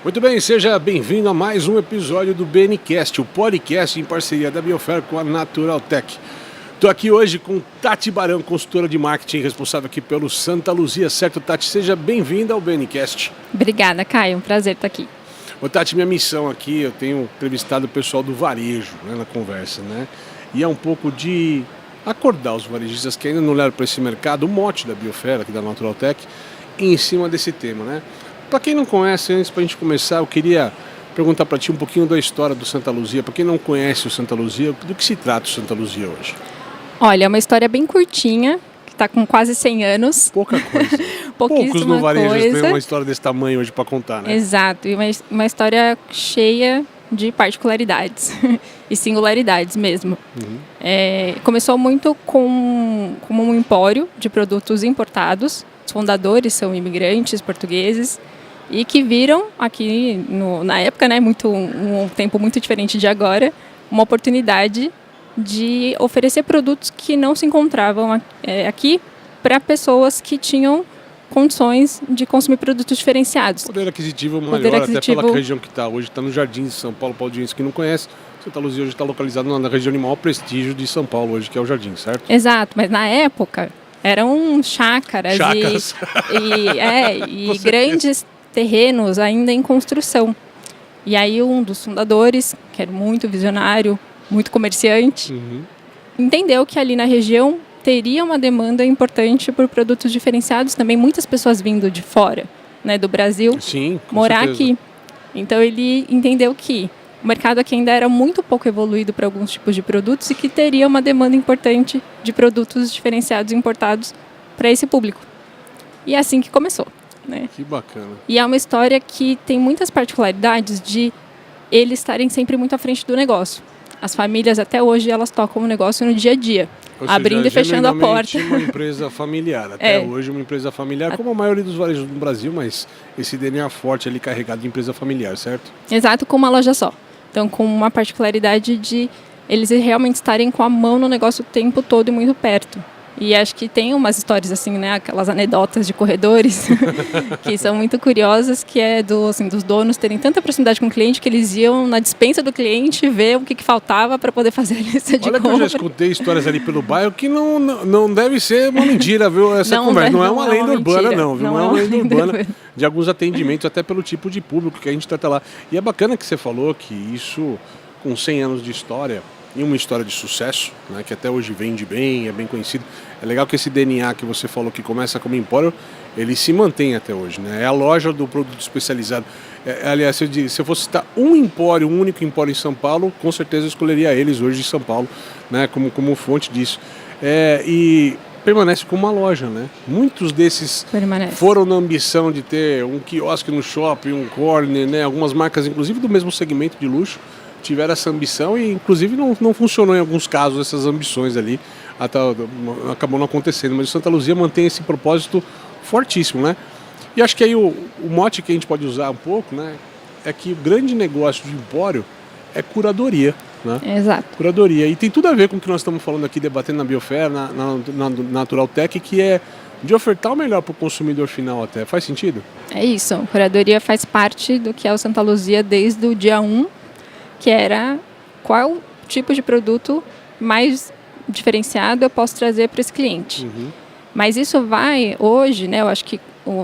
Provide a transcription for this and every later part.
Muito bem, seja bem-vindo a mais um episódio do BNcast, o podcast em parceria da Biofer com a Naturaltech. Estou aqui hoje com Tati Barão, consultora de marketing responsável aqui pelo Santa Luzia, certo, Tati? Seja bem-vinda ao BNcast. Obrigada, Caio, um prazer estar aqui. Ô, Tati, minha missão aqui, eu tenho entrevistado o pessoal do varejo, né, na conversa, né? E é um pouco de acordar os varejistas que ainda não olharam para esse mercado, o mote da Biofer, aqui da Naturaltech, em cima desse tema, né? Para quem não conhece, antes para a gente começar, eu queria perguntar para ti um pouquinho da história do Santa Luzia. Para quem não conhece o Santa Luzia, do que se trata o Santa Luzia hoje? Olha, é uma história bem curtinha, que está com quase 100 anos. Pouca coisa. Poucos no varejo têm uma história desse tamanho hoje para contar, né? Exato, e uma história cheia de particularidades e singularidades mesmo. Começou muito como um empório de produtos importados. Os fundadores são imigrantes portugueses e que viram aqui, na época, né, um tempo muito diferente de agora, uma oportunidade de oferecer produtos que não se encontravam aqui para pessoas que tinham condições de consumir produtos diferenciados. Poder aquisitivo maior, até pela região que está hoje, está no Jardim de São Paulo, para a audiência que não conhece. Santa Luzia hoje está localizado na região de maior prestígio de São Paulo hoje, que é o Jardim, certo? Exato, mas na época eram chácaras e grandes terrenos ainda em construção. E aí um dos fundadores, que era muito visionário, muito comerciante, entendeu que ali na região teria uma demanda importante por produtos diferenciados, também muitas pessoas vindo de fora, né, do Brasil, sim, morar certeza. Aqui. Então ele entendeu que o mercado aqui ainda era muito pouco evoluído para alguns tipos de produtos e que teria uma demanda importante de produtos diferenciados importados para esse público. E é assim que começou, né? Que bacana. E é uma história que tem muitas particularidades de eles estarem sempre muito à frente do negócio. As famílias até hoje elas tocam o negócio no dia a dia, abrindo e fechando a porta. Uma empresa familiar, até hoje uma empresa familiar, como a maioria dos varejos do Brasil, mas esse DNA forte ali carregado de empresa familiar, certo? Exato, com uma loja só. Então, com uma particularidade de eles realmente estarem com a mão no negócio o tempo todo e muito perto. E acho que tem umas histórias assim, né, aquelas anedotas de corredores que são muito curiosas, que é dos donos terem tanta proximidade com o cliente que eles iam na despensa do cliente ver o que faltava para poder fazer a lista de compra. Olha que eu já escutei histórias ali pelo bairro que não deve ser uma mentira, viu, essa conversa. Não é uma lenda urbana, não, viu? Não é uma lenda urbana de alguns atendimentos, até pelo tipo de público que a gente trata lá. E é bacana que você falou que isso, com 100 anos de história, e uma história de sucesso, né, que até hoje vende bem, é bem conhecido. É legal que esse DNA que você falou que começa como empório, ele se mantém até hoje, né? É a loja do produto especializado. Aliás, se eu fosse citar um empório, um único empório em São Paulo, com certeza eu escolheria eles hoje de São Paulo, né, como fonte disso. E permanece como uma loja, né? Muitos desses foram na ambição de ter um quiosque no shopping, um corner, né? Algumas marcas, inclusive do mesmo segmento de luxo, tiveram essa ambição e inclusive não funcionou em alguns casos essas ambições ali, até acabou não acontecendo, mas o Santa Luzia mantém esse propósito fortíssimo, né? E acho que aí o mote que a gente pode usar um pouco, né, é que o grande negócio de empório é curadoria, né? Exato. Curadoria, e tem tudo a ver com o que nós estamos falando aqui, debatendo na Biofer, na Naturaltech, que é de ofertar o melhor para o consumidor final até. Faz sentido? É isso, a curadoria faz parte do que é o Santa Luzia desde o dia 1, que era qual tipo de produto mais diferenciado eu posso trazer para esse cliente. Mas isso vai, hoje, né, eu acho que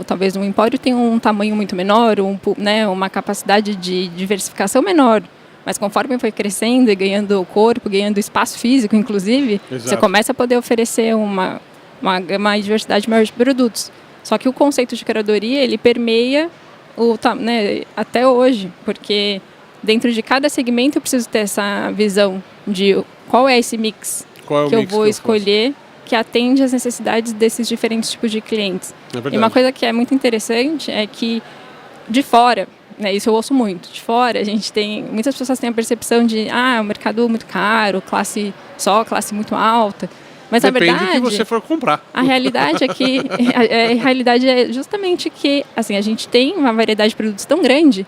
talvez um empório tem um tamanho muito menor, né, uma capacidade de diversificação menor. Mas conforme foi crescendo e ganhando corpo, ganhando espaço físico, inclusive, você começa a poder oferecer uma diversidade maior de produtos. Só que o conceito de curadoria, ele permeia né, até hoje, porque dentro de cada segmento eu preciso ter essa visão de qual é esse mix que eu vou escolher que atende às necessidades desses diferentes tipos de clientes. E uma coisa que é muito interessante é que de fora, né, isso eu ouço muito, de fora muitas pessoas têm a percepção de o mercado muito caro, classe muito alta. Mas depende na verdade, do que você for comprar. A realidade é que a realidade é justamente que assim, a gente tem uma variedade de produtos tão grande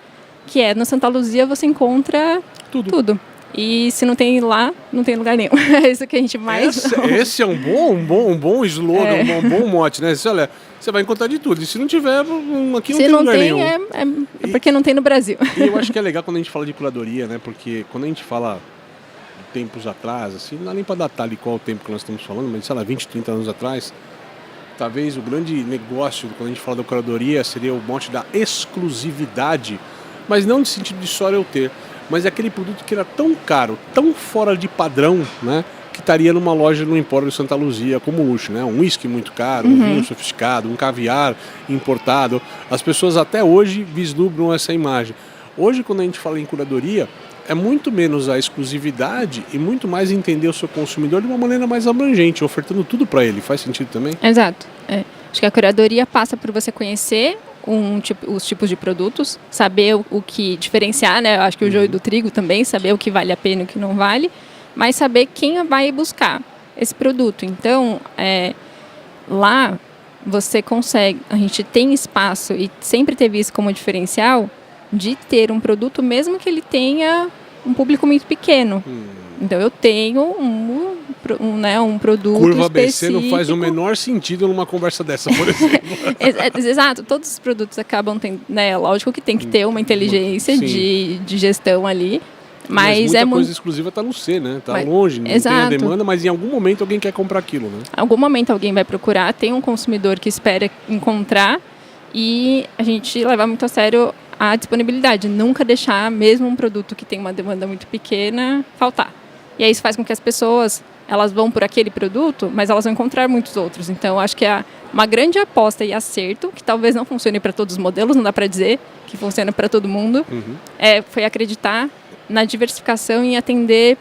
que no Santa Luzia você encontra tudo. E se não tem lá, não tem lugar nenhum. É isso que a gente mais... Esse é um bom slogan, um bom mote, né? Olha, você vai encontrar de tudo. E se não tiver, aqui não tem lugar nenhum. É porque não tem no Brasil. E eu acho que é legal quando a gente fala de curadoria, né? Porque quando a gente fala de tempos atrás, assim, não dá nem para datar ali qual o tempo que nós estamos falando, mas sei lá, 20, 30 anos atrás, talvez o grande negócio quando a gente fala da curadoria seria o mote da exclusividade, mas não no sentido de só eu ter, mas é aquele produto que era tão caro, tão fora de padrão, né? Que estaria numa loja no Empório de Santa Luzia como luxo, né? Um uísque muito caro, um vinho sofisticado, um caviar importado. As pessoas até hoje vislumbram essa imagem. Hoje, quando a gente fala em curadoria, é muito menos a exclusividade e muito mais entender o seu consumidor de uma maneira mais abrangente, ofertando tudo para ele. Faz sentido também? Exato. Acho que a curadoria passa por você conhecer os tipos de produtos, saber o que diferenciar, né? Eu acho que o joio do trigo também, saber o que vale a pena e o que não vale, mas saber quem vai buscar esse produto. Então, lá você consegue, a gente tem espaço e sempre teve isso como diferencial de ter um produto mesmo que ele tenha um público muito pequeno. Então eu tenho um produto Curva específico. ABC não faz o menor sentido numa conversa dessa, por exemplo. Exato, todos os produtos acabam tendo, né? Lógico que tem que ter uma inteligência de gestão ali. Mas muita coisa exclusiva está no C, né? Está longe, não tem a demanda, mas em algum momento alguém quer comprar aquilo, né? Em algum momento alguém vai procurar, tem um consumidor que espera encontrar e a gente leva muito a sério a disponibilidade. Nunca deixar mesmo um produto que tem uma demanda muito pequena faltar. E aí isso faz com que as pessoas, elas vão por aquele produto, mas elas vão encontrar muitos outros. Então, acho que é uma grande aposta e acerto, que talvez não funcione para todos os modelos, não dá para dizer que funciona para todo mundo, foi acreditar na diversificação e atender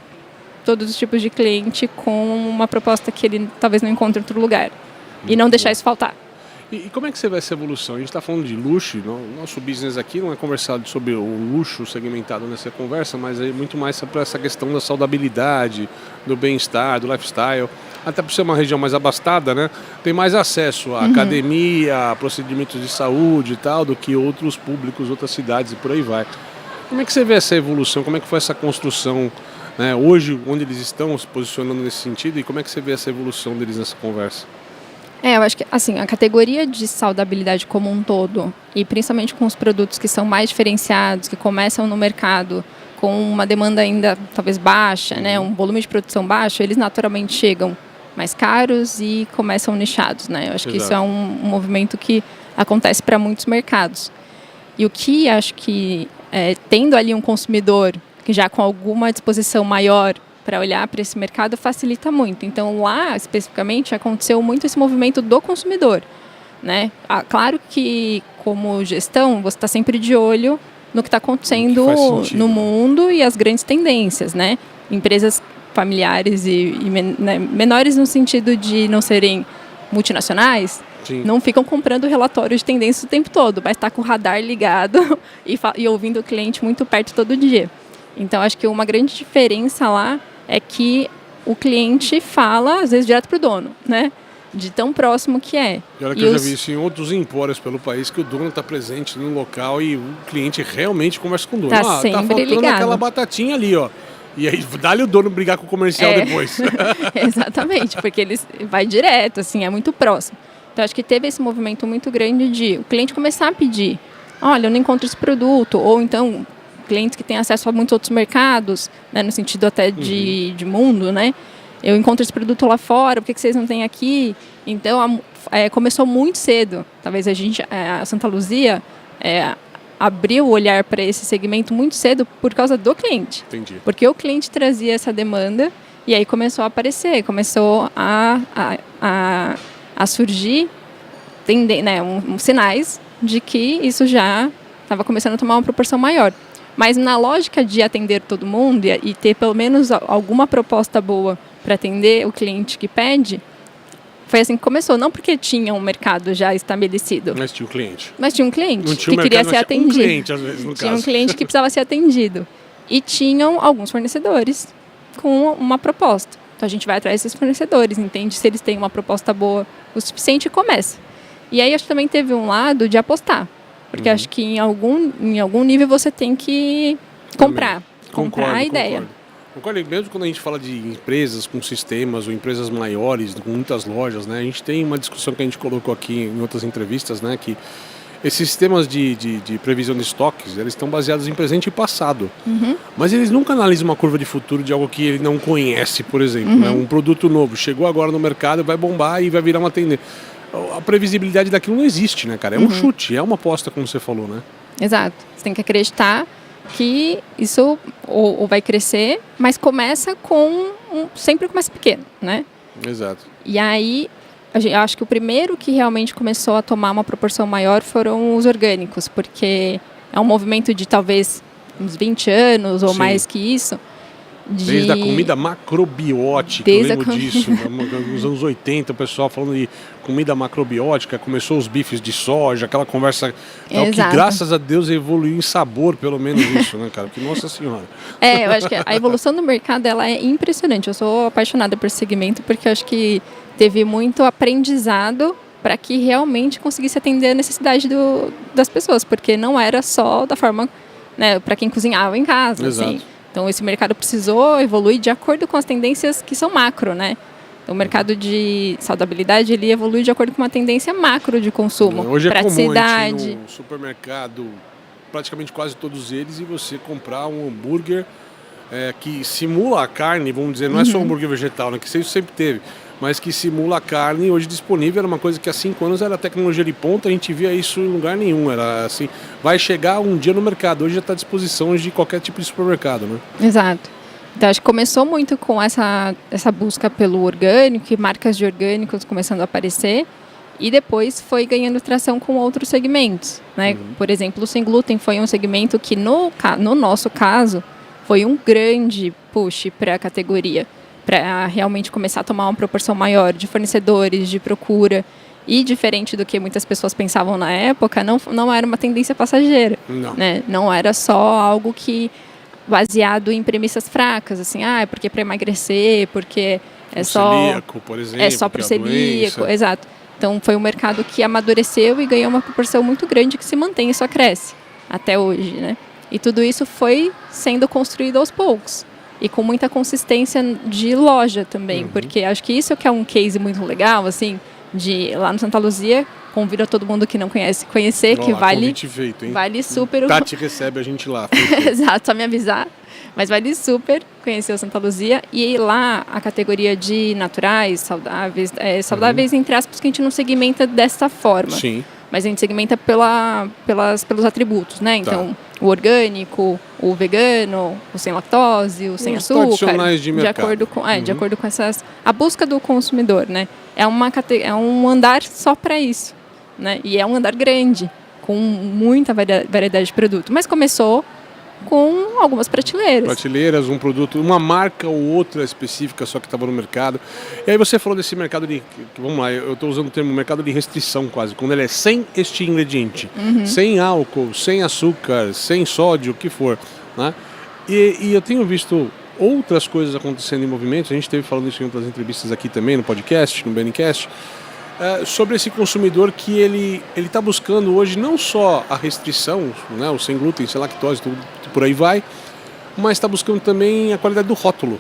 todos os tipos de cliente com uma proposta que ele talvez não encontre em outro lugar. E não deixar isso faltar. E como é que você vê essa evolução? A gente está falando de luxo, nosso business aqui não é conversado sobre o luxo segmentado nessa conversa, mas é muito mais para essa questão da saudabilidade, do bem-estar, do lifestyle. Até por ser uma região mais abastada, né? Tem mais acesso à academia, a procedimentos de saúde e tal, do que outros públicos, outras cidades e por aí vai. Como é que você vê essa evolução? Como é que foi essa construção, né? Hoje, onde eles estão se posicionando nesse sentido, e como é que você vê essa evolução deles nessa conversa? Eu acho que assim, a categoria de saudabilidade como um todo, e principalmente com os produtos que são mais diferenciados, que começam no mercado com uma demanda ainda talvez baixa, né, um volume de produção baixo, eles naturalmente chegam mais caros e começam nichados, né? Eu acho que isso é um movimento que acontece para muitos mercados. E o que acho que, tendo ali um consumidor que já com alguma disposição maior para olhar para esse mercado, facilita muito. Então, lá, especificamente, aconteceu muito esse movimento do consumidor, né? Claro que, como gestão, você está sempre de olho no que está acontecendo no mundo e as grandes tendências, né? Empresas familiares né, menores no sentido de não serem multinacionais, não ficam comprando relatórios de tendências o tempo todo, mas está com o radar ligado e ouvindo o cliente muito perto todo dia. Então, acho que uma grande diferença lá é que o cliente fala, às vezes, direto para o dono, né? De tão próximo que é. E olha que eu já vi isso em outros empórios pelo país, que o dono está presente no local e o cliente realmente conversa com o dono. Tá sempre faltando ligado. Aquela batatinha ali, ó. E aí dá-lhe o dono brigar com o comercial depois. Exatamente, porque ele vai direto, assim, é muito próximo. Então, acho que teve esse movimento muito grande de o cliente começar a pedir, olha, eu não encontro esse produto, ou então clientes que têm acesso a muitos outros mercados, né, no sentido até de mundo, né? Eu encontro esse produto lá fora, por que vocês não têm aqui? Então, começou muito cedo. Talvez a Santa Luzia abriu o olhar para esse segmento muito cedo por causa do cliente. Entendi. Porque o cliente trazia essa demanda e aí começou a aparecer, começou a surgir sinais de que isso já estava começando a tomar uma proporção maior. Mas na lógica de atender todo mundo e ter pelo menos alguma proposta boa para atender o cliente que pede, foi assim que começou. Não porque tinha um mercado já estabelecido. Mas tinha um cliente. Mas tinha um cliente não tinha que queria ser atendido. Um cliente, às vezes, no tinha caso. Um cliente que precisava ser atendido. E tinham alguns fornecedores com uma proposta. Então a gente vai atrás desses fornecedores, entende se eles têm uma proposta boa o suficiente e começa. E aí acho que também teve um lado de apostar. Porque acho que em algum nível você tem que comprar a ideia. Concordo. Mesmo quando a gente fala de empresas com sistemas ou empresas maiores, com muitas lojas, né? A gente tem uma discussão que a gente colocou aqui em outras entrevistas, né? Que esses sistemas de previsão de estoques, eles estão baseados em presente e passado. Mas eles nunca analisam uma curva de futuro de algo que ele não conhece, por exemplo. Né? Um produto novo chegou agora no mercado, vai bombar e vai virar uma tendência. A previsibilidade daquilo não existe, né, cara? É um chute, é uma aposta, como você falou, né? Exato. Você tem que acreditar que isso ou vai crescer, mas começa sempre começa pequeno, né? Exato. E aí, eu acho que o primeiro que realmente começou a tomar uma proporção maior foram os orgânicos, porque é um movimento de talvez uns 20 anos ou mais que isso. Desde a comida macrobiótica, eu lembro disso. Nos anos 80, o pessoal falando de comida macrobiótica, começou os bifes de soja, aquela conversa tal, que graças a Deus evoluiu em sabor, pelo menos isso, né, cara? Que nossa senhora. Eu acho que a evolução do mercado ela é impressionante. Eu sou apaixonada por esse segmento porque eu acho que teve muito aprendizado para que realmente conseguisse atender a necessidade das pessoas, porque não era só da forma, né, para quem cozinhava em casa. Exato. Assim. Então, esse mercado precisou evoluir de acordo com as tendências que são macro, né? Então, o mercado de saudabilidade, ele evolui de acordo com uma tendência macro de consumo. Hoje é comum a gente ir no supermercado, praticamente quase todos eles, e você comprar um hambúrguer que simula a carne, vamos dizer, não é só um hambúrguer vegetal, né? Que isso sempre teve, mas que simula a carne hoje disponível. Era uma coisa que há 5 anos era tecnologia de ponta, a gente via isso em lugar nenhum. Era assim, vai chegar um dia no mercado, hoje já está à disposição de qualquer tipo de supermercado, né? Exato. Então, acho que começou muito com essa busca pelo orgânico e marcas de orgânicos começando a aparecer, e depois foi ganhando tração com outros segmentos, né? Por exemplo, o sem glúten foi um segmento que, no nosso caso, foi um grande push para a categoria, para realmente começar a tomar uma proporção maior de fornecedores, de procura. E diferente do que muitas pessoas pensavam na época, não era uma tendência passageira. Não. Né? Não era só algo que baseado em premissas fracas, assim, é porque para emagrecer, porque é só celíaco, por exemplo, é só para o celíaco, exato. Então foi um mercado que amadureceu e ganhou uma proporção muito grande que se mantém e só cresce até hoje, né? E tudo isso foi sendo construído aos poucos. E com muita consistência de loja também. Porque acho que isso que é um case muito legal, assim, de lá no Santa Luzia, convido a todo mundo que não conhece, conhecer, que vale feito, hein? Vale super... Tati recebe a gente lá. Exato, só me avisar. Mas vale super conhecer o Santa Luzia. E lá, a categoria de naturais, saudáveis entre aspas, que a gente não segmenta dessa forma. Sim. Mas a gente segmenta pelos atributos, né? Então, o orgânico, o vegano, o sem lactose, o sem açúcar. Tradicionais de mercado. De acordo com essas... A busca do consumidor, né? É um andar só para isso, né? E é um andar grande, com muita variedade de produto. Mas começou com algumas prateleiras. Prateleiras, um produto, uma marca ou outra específica só que estava no mercado. E aí você falou desse mercado vamos lá, eu estou usando o termo mercado de restrição quase, quando ele é sem este ingrediente, sem álcool, sem açúcar, sem sódio, o que for, né? E eu tenho visto outras coisas acontecendo em movimentos, a gente esteve falando isso em outras entrevistas aqui também, no podcast, no BNcast, sobre esse consumidor que ele está buscando hoje não só a restrição, né, o sem glúten, sem lactose, tudo por aí vai, mas está buscando também a qualidade do rótulo.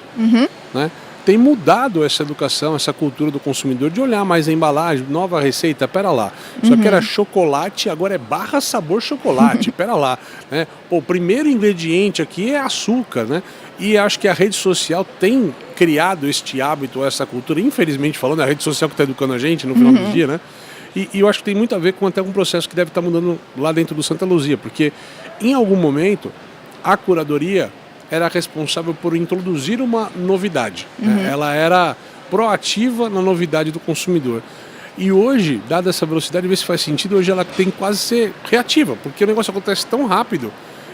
Né? Tem mudado essa educação, essa cultura do consumidor de olhar mais a embalagem, nova receita, pera lá. Só que era chocolate, agora é barra sabor chocolate, pera lá. Né? Pô, o primeiro ingrediente aqui é açúcar, né? E acho que a rede social tem criado este hábito, essa cultura, infelizmente falando, é a rede social que está educando a gente no final do dia, né? E eu acho que tem muito a ver com até um processo que deve estar mudando lá dentro do Santa Luzia, porque em algum momento a curadoria era responsável por introduzir uma novidade. Né? Ela era proativa na novidade do consumidor. E hoje, dada essa velocidade, ver se faz sentido, hoje ela tem que quase ser reativa, porque o negócio acontece tão rápido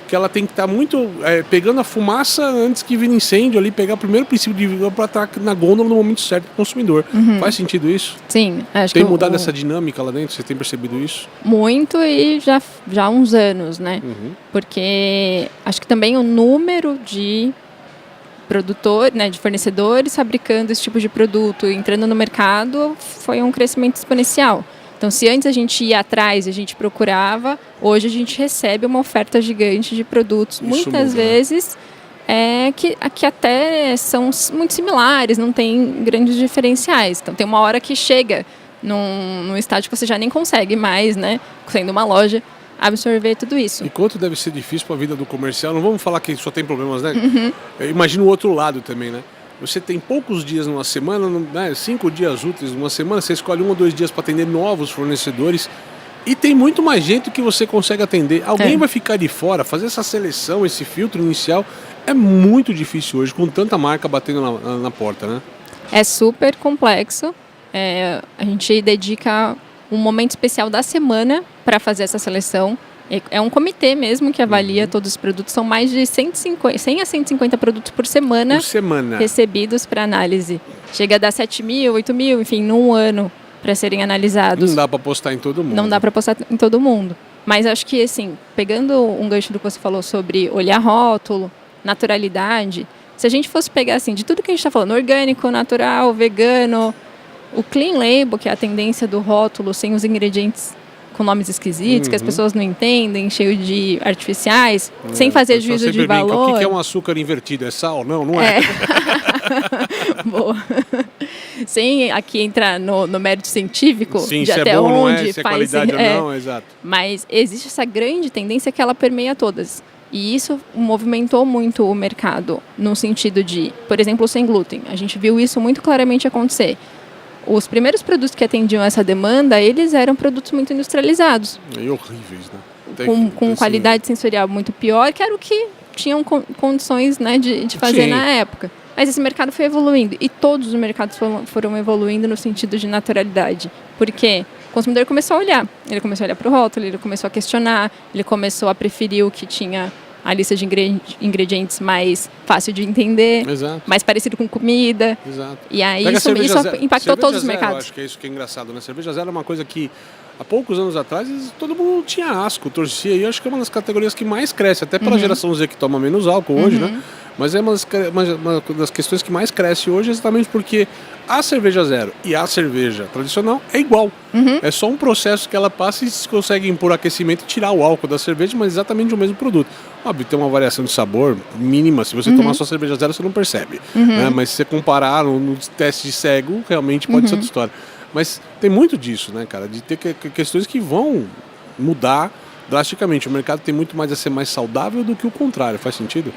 que ela tem que estar muito pegando a fumaça antes que vire incêndio ali, pegar o primeiro princípio de vigor para estar na gôndola no momento certo para o consumidor. Faz sentido isso? Sim. Acho tem que mudado essa dinâmica lá dentro? Você tem percebido isso? Muito, e já há uns anos, né? Porque acho que também o número de produtores, né, de fornecedores fabricando esse tipo de produto, entrando no mercado, foi um crescimento exponencial. Então, se antes a gente ia atrás e a gente procurava, hoje a gente recebe uma oferta gigante de produtos, muitas vezes que até são muito similares, não tem grandes diferenciais. Então, tem uma hora que chega num estágio que você já nem consegue mais, né, sendo uma loja, absorver tudo isso. E quanto deve ser difícil para a vida do comercial, não vamos falar que só tem problemas, né? Eu imagino o outro lado também, né? Você tem poucos dias numa semana, né? 5 dias úteis numa semana, você escolhe 1 ou 2 dias para atender novos fornecedores e tem muito mais gente que você consegue atender. Alguém vai ficar de fora, fazer essa seleção, esse filtro inicial, é muito difícil hoje, com tanta marca batendo na porta, né? É super complexo. A gente dedica um momento especial da semana para fazer essa seleção. É um comitê mesmo que avalia todos os produtos. São mais de 100 a 150 produtos por semana recebidos para análise. Chega a dar 7 mil, 8 mil, enfim, num ano para serem analisados. Não dá para postar em todo mundo. Não dá para postar em todo mundo. Mas acho que, assim, pegando um gancho do que você falou sobre olhar rótulo, naturalidade, se a gente fosse pegar, assim, de tudo que a gente está falando, orgânico, natural, vegano, o clean label, que é a tendência do rótulo sem os ingredientes com nomes esquisitos, que as pessoas não entendem, cheio de artificiais, sem fazer juízo de valor. O que é um açúcar invertido? É sal? Não é. Boa. Sem aqui entrar no mérito científico, sim, de se até é bom, onde não é, se faz... é qualidade ou não, exato. Mas existe essa grande tendência que ela permeia todas. E isso movimentou muito o mercado, no sentido de, por exemplo, o sem glúten. A gente viu isso muito claramente acontecer. Os primeiros produtos que atendiam essa demanda, eles eram produtos muito industrializados. E horríveis, né? Com qualidade sensorial muito pior, que era o que tinham condições, né, de fazer na época. Mas esse mercado foi evoluindo. E todos os mercados foram evoluindo no sentido de naturalidade. Porque o consumidor começou a olhar. Ele começou a olhar para o rótulo, ele começou a questionar, ele começou a preferir o que tinha a lista de ingredientes mais fácil de entender, mais parecido com comida. Exato. E aí isso impactou todos os mercados. Eu acho que é isso que é engraçado, né? Cerveja zero é uma coisa que há poucos anos atrás todo mundo tinha asco, torcia. E eu acho que é uma das categorias que mais cresce, até pela geração Z que toma menos álcool hoje, né? Mas é uma das questões que mais cresce hoje exatamente porque a cerveja zero e a cerveja tradicional é igual. É só um processo que ela passa e se consegue impor aquecimento e tirar o álcool da cerveja, mas exatamente o mesmo produto. Óbvio, tem uma variação de sabor mínima. Se você tomar só cerveja zero, você não percebe. Né? Mas se você comparar no teste de cego, realmente pode ser outra história. Mas tem muito disso, né, cara? De ter questões que vão mudar drasticamente. O mercado tem muito mais a ser mais saudável do que o contrário. Faz sentido?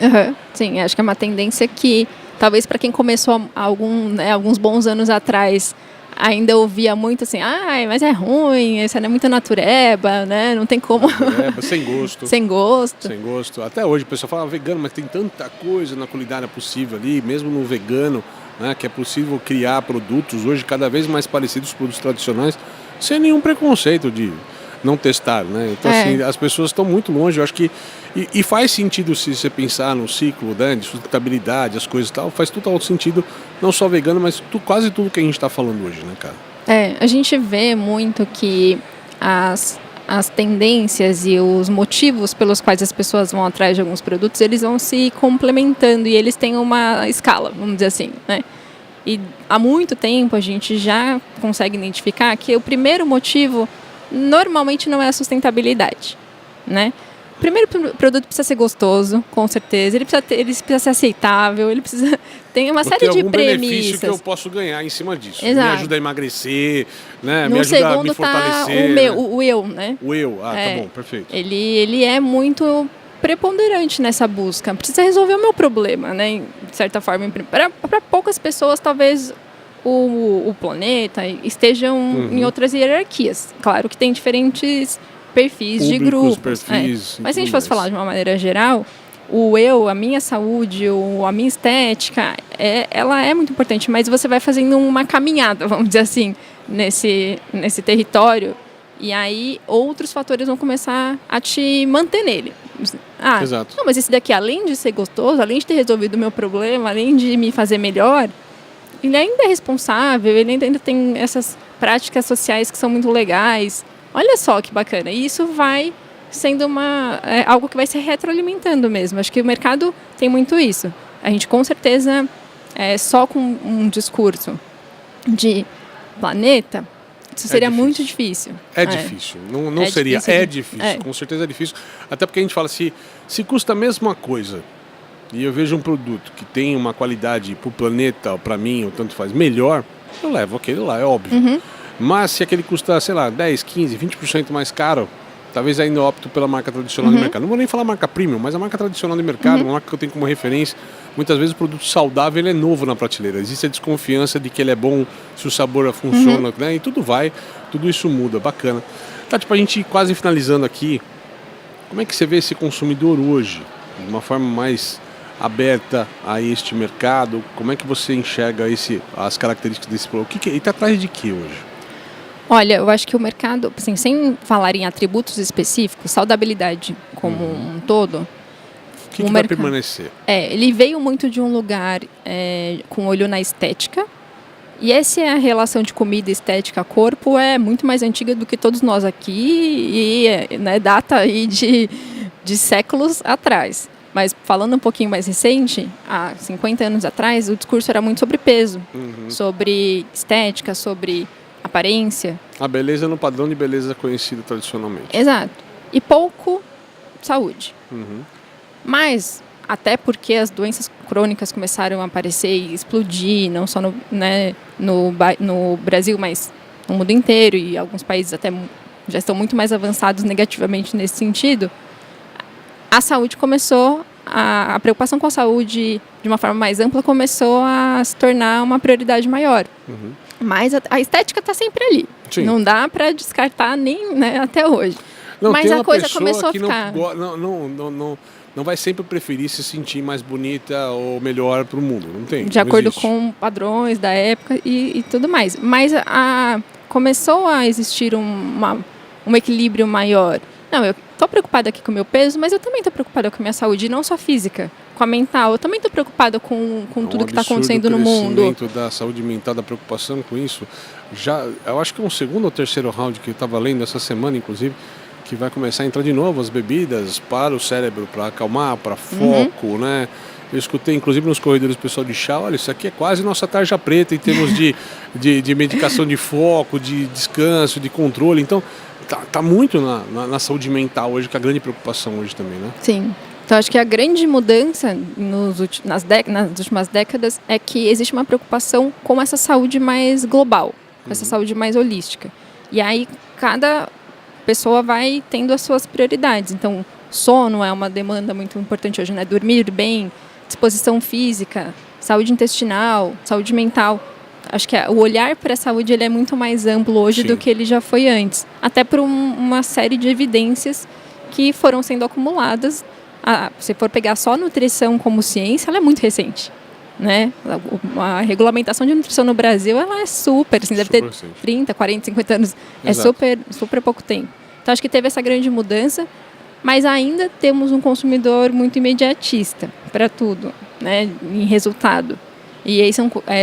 Sim, acho que é uma tendência que talvez para quem começou alguns bons anos atrás ainda ouvia muito assim, mas é ruim, isso é muito natureba, né? Não tem como... Natureba, sem gosto. Sem gosto. Sem gosto. Até hoje o pessoal fala vegano, mas tem tanta coisa na culinária possível ali, mesmo no vegano, né, que é possível criar produtos hoje cada vez mais parecidos com os produtos tradicionais, sem nenhum preconceito de não testar, né? Então, assim, as pessoas estão muito longe, eu acho que... E faz sentido se você pensar no ciclo, né, de sustentabilidade, as coisas e tal, faz total sentido, não só vegano, mas quase tudo que a gente está falando hoje, né, cara? A gente vê muito que as tendências e os motivos pelos quais as pessoas vão atrás de alguns produtos, eles vão se complementando e eles têm uma escala, vamos dizer assim, né? E há muito tempo a gente já consegue identificar que o primeiro motivo normalmente não é a sustentabilidade, né? O primeiro produto precisa ser gostoso, com certeza. Ele precisa ser aceitável, ele precisa... Tem uma série de premissas. Benefício que eu posso ganhar em cima disso. Exato. Me ajuda a emagrecer, né? No Me ajuda a me segundo fortalecer. o eu, né? O eu, tá bom, perfeito. Ele é muito preponderante nessa busca. Precisa resolver o meu problema, né? De certa forma, para poucas pessoas, talvez o planeta estejam em outras hierarquias. Claro que tem diferentes perfis de grupos. Mas se a gente fosse falar de uma maneira geral, o eu, a minha saúde, a minha estética, ela é muito importante, mas você vai fazendo uma caminhada, vamos dizer assim, nesse território, e aí outros fatores vão começar a te manter nele. Exato. Não, mas esse daqui, além de ser gostoso, além de ter resolvido o meu problema, além de me fazer melhor, ele ainda é responsável, ele ainda tem essas práticas sociais que são muito legais. Olha só que bacana. E isso vai sendo algo que vai se retroalimentando mesmo. Acho que o mercado tem muito isso. A gente, com certeza, só com um discurso de planeta, isso seria muito difícil. É difícil. Não seria. Difícil. É difícil. Com certeza é difícil. Até porque a gente fala, se custa a mesma coisa e eu vejo um produto que tem uma qualidade para o planeta, ou para mim, ou tanto faz, melhor, eu levo aquele lá, é óbvio. Mas se aquele custa, sei lá, 10, 15, 20% mais caro, talvez ainda opto pela marca tradicional de mercado. Não vou nem falar marca premium, mas a marca tradicional de mercado, uma marca que eu tenho como referência. Muitas vezes o produto saudável ele é novo na prateleira. Existe a desconfiança de que ele é bom, se o sabor funciona, né? E tudo isso muda, bacana. Tati, pra gente ir quase finalizando aqui, como é que você vê esse consumidor hoje? De uma forma mais aberta a este mercado, como é que você enxerga as características desse produto? Ele está atrás de que hoje? Olha, eu acho que o mercado, assim, sem falar em atributos específicos, saudabilidade como um todo... O que vai permanecer? Ele veio muito de um lugar com olho na estética. E essa é a relação de comida, estética, corpo é muito mais antiga do que todos nós aqui e data aí de séculos atrás. Mas falando um pouquinho mais recente, há 50 anos atrás, o discurso era muito sobre peso, sobre estética, sobre aparência. A beleza no padrão de beleza conhecido tradicionalmente. Exato. E pouco saúde. Mas, até porque as doenças crônicas começaram a aparecer e explodir, não só no Brasil, mas no mundo inteiro, e alguns países até já estão muito mais avançados negativamente nesse sentido, a saúde começou, a preocupação com a saúde de uma forma mais ampla começou a se tornar uma prioridade maior. Mas a estética está sempre ali. Sim. Não dá para descartar nem até hoje. Não, mas a coisa começou a ficar... Não vai sempre preferir se sentir mais bonita ou melhor para o mundo, não tem. De acordo com padrões da época e tudo mais. Mas começou a existir um equilíbrio maior. Não, eu estou preocupada aqui com o meu peso, mas eu também estou preocupada com a minha saúde, não só física, com a mental. Eu também estou preocupada com tudo que está acontecendo no mundo. O crescimento da saúde mental, da preocupação com isso, eu acho que é um segundo ou terceiro round que eu estava lendo essa semana, inclusive, que vai começar a entrar de novo as bebidas para o cérebro, para acalmar, para foco, né? Eu escutei, inclusive, nos corredores do pessoal de chá, olha, isso aqui é quase nossa tarja preta em termos de medicação de foco, de descanso, de controle. Então, tá muito na saúde mental hoje, que é a grande preocupação hoje também, né? Sim. Então, acho que a grande mudança nas últimas décadas é que existe uma preocupação com essa saúde mais global, com essa saúde mais holística. E aí, cada pessoa vai tendo as suas prioridades. Então, sono é uma demanda muito importante hoje, né? Dormir bem, disposição física, saúde intestinal, saúde mental. Acho que o olhar para a saúde ele é muito mais amplo hoje do que ele já foi antes. Até por uma série de evidências que foram sendo acumuladas. Se for pegar só a nutrição como ciência, ela é muito recente. Né? A regulamentação de nutrição no Brasil ela é super, assim, deve ter recente. 30, 40, 50 anos. Exato. É super pouco tempo. Então, acho que teve essa grande mudança, mas ainda temos um consumidor muito imediatista para tudo, né? Em resultado. E aí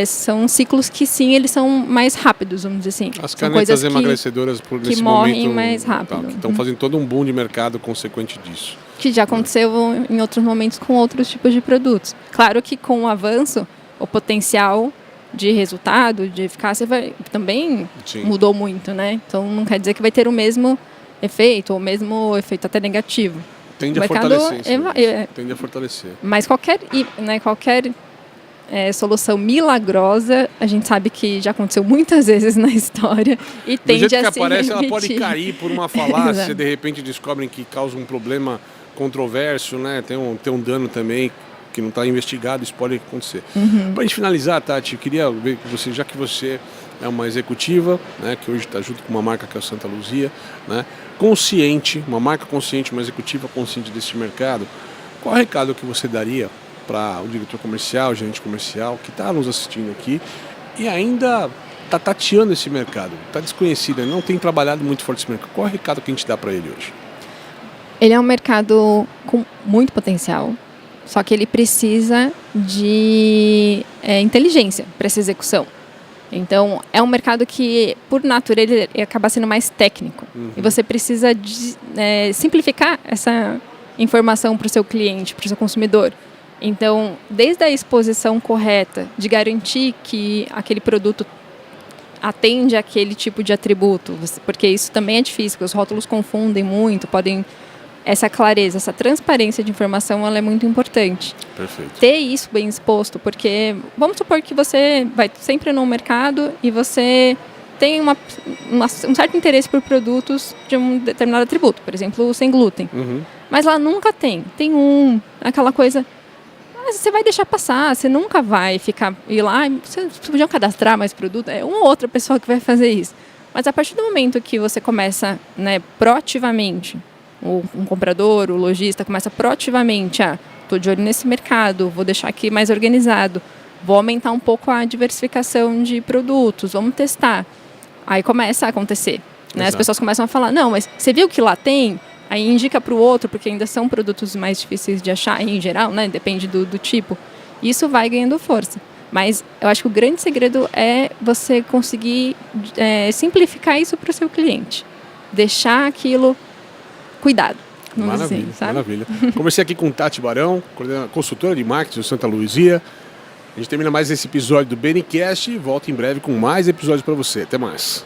são ciclos que, sim, eles são mais rápidos, vamos dizer assim. As canetas emagrecedoras, nesse morrem momento, mais rápido. Que estão fazendo todo um boom de mercado consequente disso. Que já aconteceu em outros momentos com outros tipos de produtos. Claro que com o avanço, o potencial de resultado, de eficácia, também mudou muito, né? Então, não quer dizer que vai ter o mesmo efeito, ou o mesmo efeito até negativo. Tende a fortalecer. Tende a fortalecer. Mas qualquer solução milagrosa, a gente sabe que já aconteceu muitas vezes na história e tende a se repetir. Do jeito que aparece, ela pode cair por uma falácia, de repente descobrem que causa um problema controverso, né? Tem um dano também que não está investigado, isso pode acontecer. Para a gente finalizar, Tati, eu queria ver que você, já que você é uma executiva, né, que hoje está junto com uma marca que é a Santa Luzia, né, consciente, uma marca consciente, uma executiva consciente desse mercado, qual o recado que você daria para o diretor comercial, o gerente comercial, que está nos assistindo aqui e ainda está tateando esse mercado, está desconhecido, não tem trabalhado muito forte esse mercado. Qual é o recado que a gente dá para ele hoje? Ele é um mercado com muito potencial, só que ele precisa de inteligência para essa execução. Então, é um mercado que, por natureza, ele acaba sendo mais técnico. E você precisa simplificar essa informação para o seu cliente, para o seu consumidor. Então, desde a exposição correta, de garantir que aquele produto atende àquele tipo de atributo, porque isso também é difícil, porque os rótulos confundem muito, essa clareza, essa transparência de informação, ela é muito importante. Perfeito. Ter isso bem exposto, porque vamos supor que você vai sempre no mercado e você tem um certo interesse por produtos de um determinado atributo, por exemplo, o sem glúten. Mas lá nunca tem. Tem aquela coisa... Você vai deixar passar, você nunca vai ir lá... Vocês podiam cadastrar mais produto? É uma ou outra pessoa que vai fazer isso. Mas a partir do momento que você começa, né, proativamente, um comprador, o lojista começa proativamente estou de olho nesse mercado, vou deixar aqui mais organizado, vou aumentar um pouco a diversificação de produtos, vamos testar. Aí começa a acontecer. Né? As pessoas começam a falar, não, mas você viu que lá tem? Aí indica para o outro, porque ainda são produtos mais difíceis de achar em geral, né? Depende do tipo. Isso vai ganhando força. Mas eu acho que o grande segredo é você conseguir simplificar isso para o seu cliente. Deixar aquilo cuidado. Maravilha, assim, sabe? Maravilha. Conversei aqui com Tati Barão, consultora de marketing do Santa Luzia. A gente termina mais esse episódio do BNCast e volta em breve com mais episódios para você. Até mais.